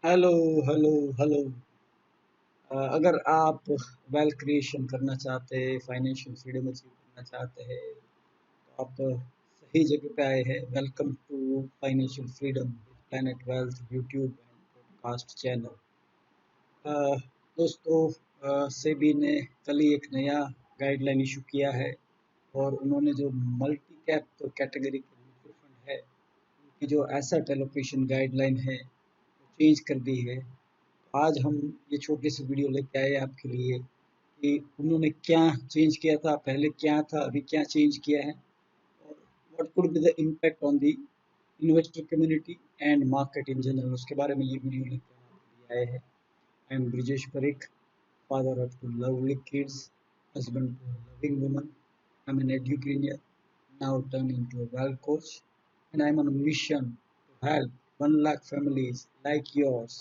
Hello hello hello. अगर आप wealth creation करना चाहते हैं, फाइनेंशियल फ्रीडम अचीव करना चाहते हैं, तो आप सही जगह पे आए हैं। Welcome to financial freedom planet wealth YouTube and podcast channel. दोस्तों, सेबी ने कल ही एक नया गाइडलाइन इशू किया है और उन्होंने जो मल्टी कैप कैटेगरी के म्यूचुअल फंड है, उनकी जो एसेट एलोकेशन गाइडलाइन है वो चेंज कर दी है। आज हम ये छोटी सी वीडियो लेके आए आपके लिए कि उन्होंने क्या चेंज किया था, पहले क्या था, अभी क्या चेंज किया है और what could be the impact on the investor community and market in general. उसके बारे में ये वीडियो लेके हम आपके लिए आए हैं। I am Brijesh Parikh, father of two lovely kids, husband to a loving woman. I'm an educator, now turned into a wealth coach, and I'm on a mission to help 1 lakh families like yours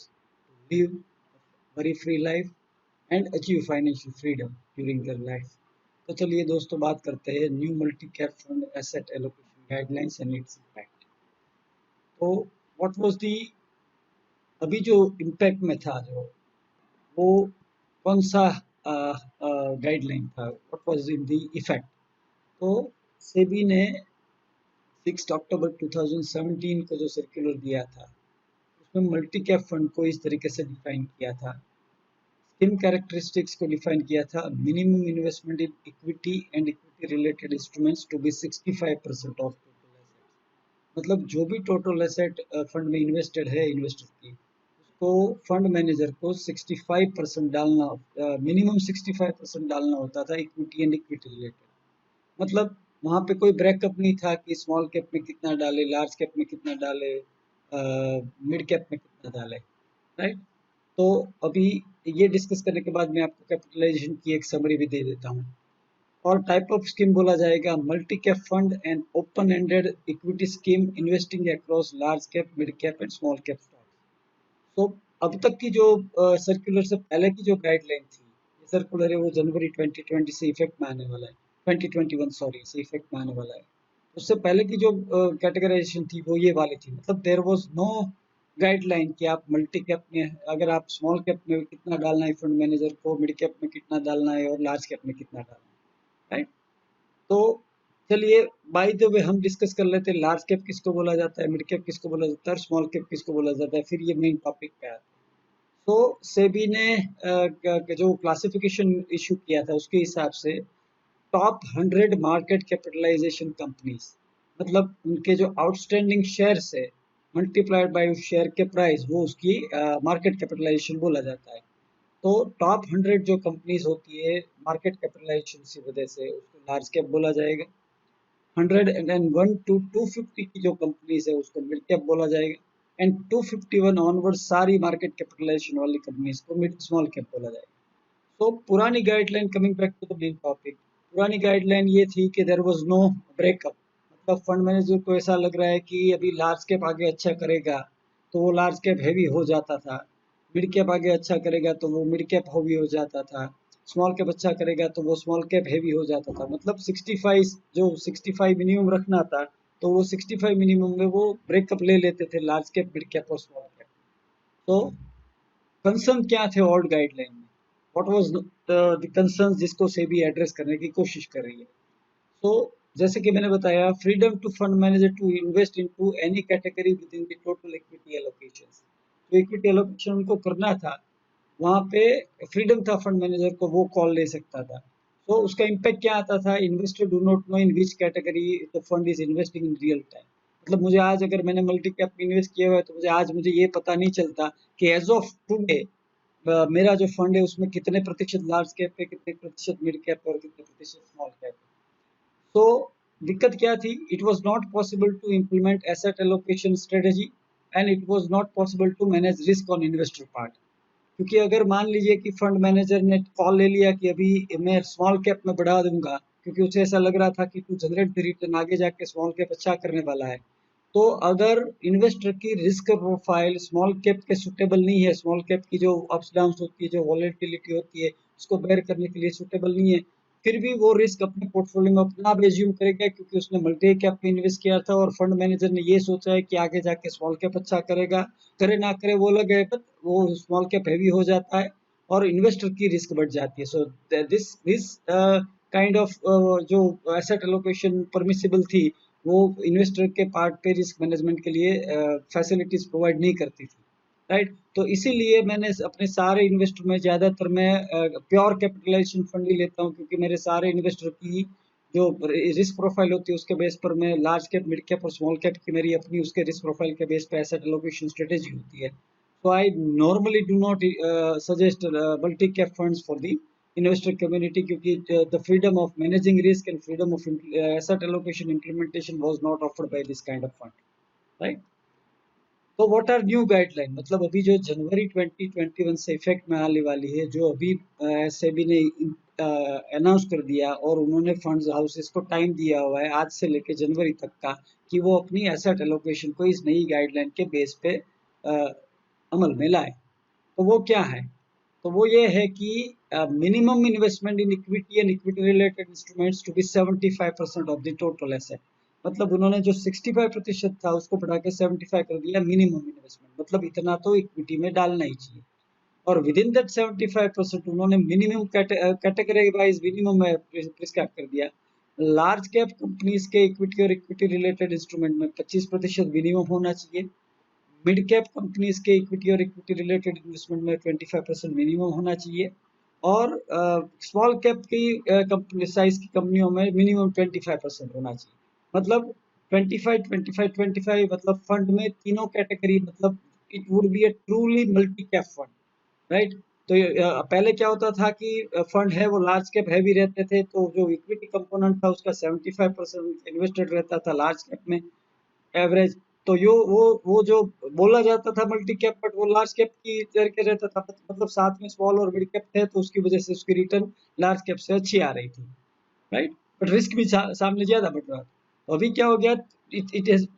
to live a worry-free life and achieve financial freedom during their life. तो चलिए दोस्तों, बात करते हैं new multi cap fund asset allocation guidelines and its impact. तो what was the, अभी जो impact में था, जो वो कौन सा गाइडलाइन था, what was in the effect. तो सेबी ने 6 अक्टूबर 2017 को जो सर्कुलर दिया था, उसमें मल्टी कैप फंड को इस तरीके से डिफाइन किया था। स्कीम कैरेक्टरिस्टिक्स को डिफाइन किया था। Minimum investment in equity and equity related instruments to be 65% of total asset. मतलब जो भी टोटल एसेट फंड में इन्वेस्टेड है इन्वेस्टर की, उसको फंड मैनेजर को 65% डालना, मिनिमम 65% डालना होता था इक्विटी एंड इक्विटी रिलेटेड। मतलब वहाँ पे कोई ब्रेकअप नहीं था कि स्मॉल कैप में कितना डाले, लार्ज कैप में कितना डाले, मिड कैप में कितना डाले, राइट। तो अभी ये डिस्कस करने के बाद मैं आपको कैपिटलाइजेशन की एक समरी भी दे देता हूँ। और टाइप ऑफ स्कीम बोला जाएगा multi cap fund and open ended equity scheme investing across large cap, mid cap and small cap stocks. तो अब तक की जो सर्कुलर से पहले की जो गाइडलाइन थी, ये सर्कुलर है वो जनवरी 2020 से इफेक्ट में आने वाला है, 2021 सॉरी से इफेक्ट में आने वाला है। उससे पहले की जो कैटेगराइजेशन थी वो ये वाली थी। मतलब देयर वाज नो गाइडलाइन कि आप मल्टी कैप में, अगर आप स्मॉल कैप में कितना डालना है फंड मैनेजर को, मिड कैप में कितना डालना है और लार्ज कैप में कितना डालना है, राइट। तो चलिए, बाय द वे हम डिस्कस कर लेते हैं लार्ज कैप किसको बोला जाता है, मिड कैप किसको बोला जाता है और स्मॉल कैप किसको बोला जाता है, फिर ये मेन टॉपिक पे आते हैं। तो सेबी ने जो क्लासिफिकेशन इशू किया था उसके हिसाब से टॉप 100 मार्केट कैपिटलाइजेशन कंपनीज, मतलब उनके जो आउटस्टैंडिंग शेयर्स है मल्टीप्लाइड बाय उस शेयर के प्राइस, वो उसकी मार्केट कैपिटलाइजेशन बोला जाता है। तो टॉप 100 जो कंपनीज होती है मार्केट कैपिटलाइजेशन की वजह से, उसको लार्ज कैप बोला जाएगा। 101 टू 250 की जो कंपनीज है उसको मिड कैप बोला जाएगा एंड 251 ऑनवर्ड सारी मार्केट कैपिटलाइजेशन वाली कंपनीज को मिड स्मॉल कैप बोला जाएगा। तो पुरानी guideline, coming back to the main topic, पुरानी गाइडलाइन ये थी कि देयर वाज नो ब्रेकअप। मतलब फंड मैनेजर को ऐसा लग रहा है कि अभी लार्ज कैप आगे अच्छा करेगा तो वो लार्ज कैप हैवी हो जाता था, मिड कैप आगे अच्छा करेगा तो वो मिड कैप हैवी हो जाता था, स्मॉल कैप अच्छा करेगा तो वो स्मॉल कैप हैवी हो जाता था। मतलब 65, जो 65 मिनिमम रखना था, तो वो 65 मिनिमम में वो ब्रेकअप ले लेते थे लार्ज कैप, मिड कैप और स्मॉल कैप। तो कंसर्न क्या थे ओल्ड गाइडलाइन में, व्हाट वाज द कंसर्न जिसको सेबी एड्रेस करने की कोशिश कर रही है। सो जैसे कि मैंने बताया, freedom to fund manager to invest into any category within the total equity allocations. जो इक्विटी एलोकेशन उनको करना था, वहाँ पे फ्रीडम था फंड मैनेजर को, वो कॉल ले सकता था। तो उसका इम्पैक्ट क्या आता था, investor do not know in which category the fund is investing in real time. मतलब मुझे आज, अगर मैंने मल्टी कैप में इन्वेस्ट किया हुआ है, तो मुझे ये पता नहीं चलता कि एज ऑफ टुडे मेरा जो फंड है उसमें कितने प्रतिशत लार्ज कैप है, कितने प्रतिशत मिड कैप और कितने प्रतिशत स्मॉल कैप है। तो दिक्कत क्या थी, it was not possible to implement asset allocation strategy and it was not possible to manage risk on investor part. क्योंकि अगर मान लीजिए कि फंड मैनेजर ने कॉल ले लिया कि अभी मैं स्मॉल कैप में बढ़ा दूंगा, क्योंकि उसे ऐसा लग रहा था कि टू जनरेट द रिटर्न आगे जाके स्मॉल कैप अच्छा करने वाला है। तो अगर इन्वेस्टर की रिस्क प्रोफाइल स्मॉल कैप के सुटेबल नहीं है, स्मॉल कैप की जो अप्स डाउन होती है, जो वॉलेटिलिटी होती है, उसको बेयर करने के लिए सुटेबल नहीं है, फिर भी वो रिस्क अपने पोर्टफोलियो में अपना आप एज्यूम करेगा, क्योंकि उसने मल्टी कैप में इन्वेस्ट किया था और फंड मैनेजर ने ये सोचा है कि आगे जाके स्मॉल कैप अच्छा करेगा, करे ना करे वो लगे, बट वो स्मॉल कैप हैवी हो जाता है और इन्वेस्टर की रिस्क बढ़ जाती है। So this this kind of जो एसेट एलोकेशन परमिसिबल थी, वो इन्वेस्टर के पार्ट पे रिस्क मैनेजमेंट के लिए फैसिलिटीज प्रोवाइड नहीं करती थी, राइट। तो इसीलिए मैंने अपने सारे इन्वेस्टर में ज़्यादातर मैं प्योर कैपिटलाइजेशन फंड ही लेता हूँ, क्योंकि मेरे सारे इन्वेस्टर की जो रिस्क प्रोफाइल होती है उसके बेस पर मैं लार्ज कैप, मिड कैप और स्मॉल कैप की मेरी अपनी उसके रिस्क प्रोफाइल के बेस पे एसेट एलोकेशन स्ट्रेटेजी होती है। So I normally do not suggest multi-cap funds for the investor community, क्योंकि the freedom of managing risk and freedom of asset allocation implementation was not offered by this kind of fund, right? तो what are new guideline, मतलब अभी जो जनवरी 2021 से effect में आने वाली है, जो अभी सेबी ने अनाउंस कर दिया और उन्होंने फंड्स हाउसेस को टाइम दिया हुआ है आज से लेकर जनवरी तक का, कि वो अपनी एसेट एलोकेशन को इस नई गाइडलाइन के बेस पे अमल में लाए। तो वो क्या है? तो वो ये है कि minimum investment in equity and equity related instruments to be 75% of the total asset. मतलब उन्होंने जो 65% था उसको बढ़ा के 75 कर दिया मिनिमम इन्वेस्टमेंट, मतलब इतना तो इक्विटी में डालना ही चाहिए। और विद इन दैट 75% उन्होंने minimum category wise minimum prescribe कर दिया। लार्ज कैप कंपनीज के इक्विटी और इक्विटी रिलेटेड इंस्ट्रूमेंट में 25% मिनिमम होना चाहिए। मिड कैप कंपनीज के इक्विटी और इक्विटी रिलेटेड इन्वेस्टमेंट में 25% मिनिमम होना चाहिए। और स्मॉल कैप की कंपनी साइज की कंपनियों में मिनिमम 25% होना चाहिए। मतलब 25 25 25, मतलब फंड में तीनों कैटेगरी, मतलब it would be a truly multi cap fund, right. तो पहले क्या होता था कि फंड है वो लार्ज कैप हैवी रहते थे, तो जो इक्विटी कंपोनेंट था उसका 75% इन्वेस्टेड रहता था लार्ज कैप में एवरेज। तो यो वो जो बोला जाता था मल्टी कैप, बट वो लार्ज कैप की तरह के रहता था, मतलब साथ में स्मॉल और मिड कैप थे, तो उसकी वजह से उसकी रिटर्न लार्ज कैप से अच्छी आ रही थी, राइट। बट रिस्क भी सामने ज्यादा बढ़ रहा था। तो अभी क्या हो गया,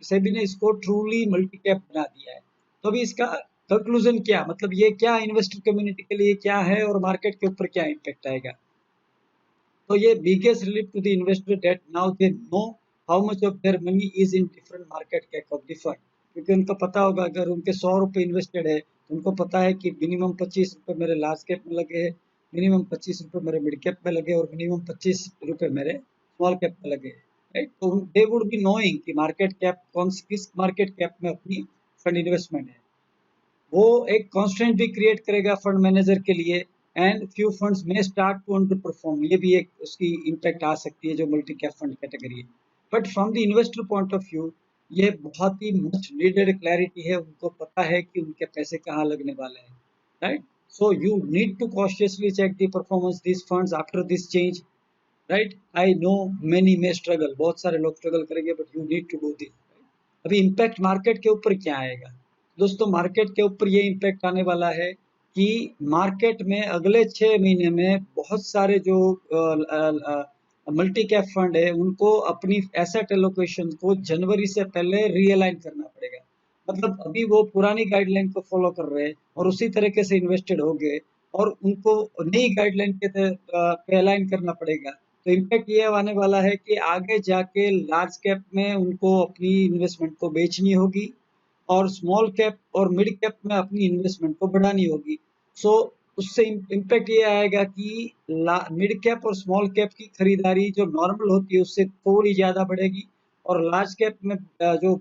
सेबी ने इसको ट्रूली मल्टी कैप बना दिया है। तो अभी इसका कंक्लूजन क्या, मतलब ये क्या इन्वेस्टर कम्युनिटी के लिए क्या है और मार्केट के ऊपर क्या इम्पैक्ट आएगा? तो ये biggest relief to the investor that now they know how much of their money is in different market cap of the fund, क्योंकि उनको पता होगा अगर उनके 100 रुपये इन्वेस्टेड है तो उनको पता है कि मिनिमम 25 रुपये मेरे लार्ज कैप में लगे हैं, मिनिमम 25 रुपये मेरे मिड कैप में लगे और मिनिमम 25 रुपये मेरे स्मॉल कैप में लगे, राइट। तो दे वुड बी नोइंग कि मार्केट कैप किस मार्केट कैप में अपनी फंड इन्वेस्टमेंट है। वो एक कांस्टेंट भी क्रिएट करेगा फंड मैनेजर के लिए, एंड फ्यू फंड्स में स्टार्ट टू अंडर परफॉर्म, ये भी एक उसकी इम्पैक्ट आ सकती है जो मल्टी कैप फंड कैटेगरी है। But from the investor point of view ये बहुत ही मच नीडेड क्लैरिटी है, उनको पता है कि उनके पैसे कहाँ लगने वाले हैं, right. So you need to cautiously check the performance this funds after this change, right. I know many may struggle, बहुत सारे लोग स्ट्रगल करेंगे, but you need to do this. अभी इम्पैक्ट मार्केट के ऊपर क्या आएगा? दोस्तों मार्केट के ऊपर ये इम्पैक्ट आने वाला है कि मार्केट में अगले 6 महीने में बहुत सारे जो मल्टी कैप फंड है उनको अपनी एसेट एलोकेशन को जनवरी से पहले रीअलाइन करना पड़ेगा। मतलब अभी वो पुरानी गाइडलाइन को फॉलो कर रहे हैं और उसी तरीके से इन्वेस्टेड हो गए और उनको नई गाइडलाइन के पे अलाइन करना पड़ेगा। तो इम्पैक्ट ये आने वाला है कि आगे जाके लार्ज कैप में उनको अपनी इन्वेस्टमेंट को बेचनी होगी और स्मॉल कैप और मिड कैप में अपनी इन्वेस्टमेंट को बढ़ानी होगी। सो उससे इम्पैक्ट ये आएगा कि मिड कैप और स्मॉल कैप की खरीदारी जो नॉर्मल होती है उससे थोड़ी ज़्यादा बढ़ेगी और लार्ज कैप में जो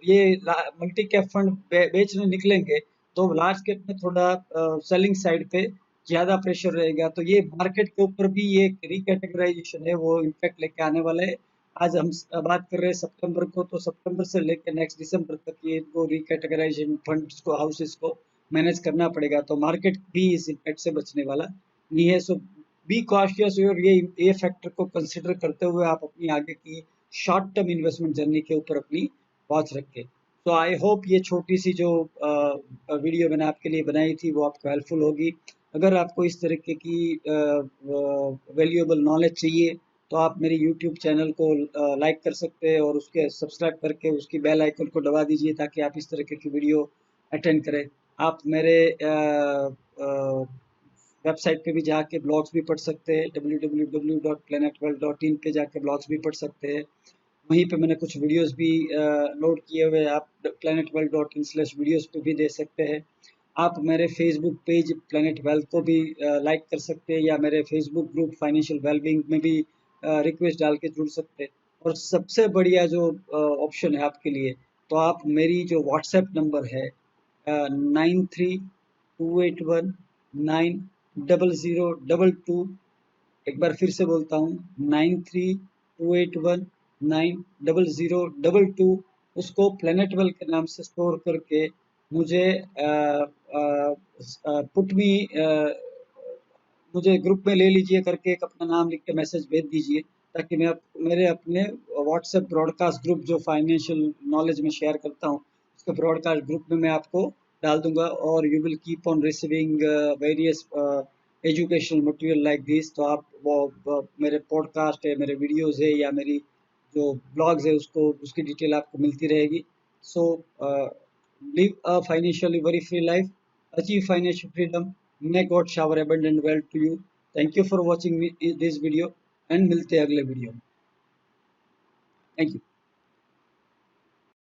ये मल्टी कैप फंड बेचने निकलेंगे तो लार्ज कैप में थोड़ा सेलिंग साइड पे ज़्यादा प्रेशर रहेगा। तो ये मार्केट के ऊपर भी ये रिकैटेगराइजेशन है वो इम्पैक्ट लेके आने वाला है। आज हम बात कर रहे हैं सितंबर को, तो सितंबर से लेकर नेक्स्ट दिसंबर तक ये इनको रिकैटेगराइजेशन फंड्स को हाउसेस को मैनेज करना पड़ेगा। तो मार्केट भी इस इम्पैक्ट से बचने वाला नहीं है। सो बी कॉशियस और ये फैक्टर को कंसिडर करते हुए आप अपनी आगे की शॉर्ट टर्म इन्वेस्टमेंट जर्नी के ऊपर अपनी वॉच रखें। तो आई होप ये छोटी सी जो वीडियो मैंने आपके लिए बनाई थी वो आपको हेल्पफुल होगी। अगर आपको इस तरीके की वैल्यूएबल नॉलेज चाहिए तो आप मेरे यूट्यूब चैनल को लाइक कर सकते हैं और उसके सब्सक्राइब करके उसकी बेल आइकन को दबा दीजिए ताकि आप इस तरह की वीडियो अटेंड करें। आप मेरे वेबसाइट पे भी जाके ब्लॉग्स भी पढ़ सकते हैं, www.planetworld.in पे जाके ब्लॉग्स भी पढ़ सकते हैं। वहीं पे मैंने कुछ वीडियोस भी लोड किए हुए हैं, आप planetworld.in/videos पे भी देख सकते हैं। आप मेरे फेसबुक पेज प्लैनेट वेल्थ को भी लाइक कर सकते हैं, या मेरे फेसबुक ग्रुप फाइनेंशियल वेलबींग में भी रिक्वेस्ट डाल के जुड़ सकते हैं। और सबसे बढ़िया जो ऑप्शन है आपके लिए, तो आप मेरी जो व्हाट्सएप नंबर है 9328190022, एक बार फिर से बोलता हूँ 9328190022, उसको प्लैनेट वेल्थ के नाम से स्टोर करके मुझे पुट मी मुझे ग्रुप में ले लीजिए करके एक अपना नाम लिख के मैसेज भेज दीजिए, ताकि मैं मेरे अपने व्हाट्सएप ब्रॉडकास्ट ग्रुप जो फाइनेंशियल नॉलेज में शेयर करता हूँ, उसके ब्रॉडकास्ट ग्रुप में मैं आपको डाल दूंगा, और you will keep on receiving various educational material like this. तो आप वो मेरे पॉडकास्ट है, मेरे वीडियोज़ है, या मेरी जो ब्लॉग्स है उसको उसकी डिटेल आपको मिलती रहेगी। सो live a financially very free life, achieve financial freedom. May God shower abundant wealth to you. Thank you for watching this video, and मिलते हैं अगले वीडियो में। Thank you.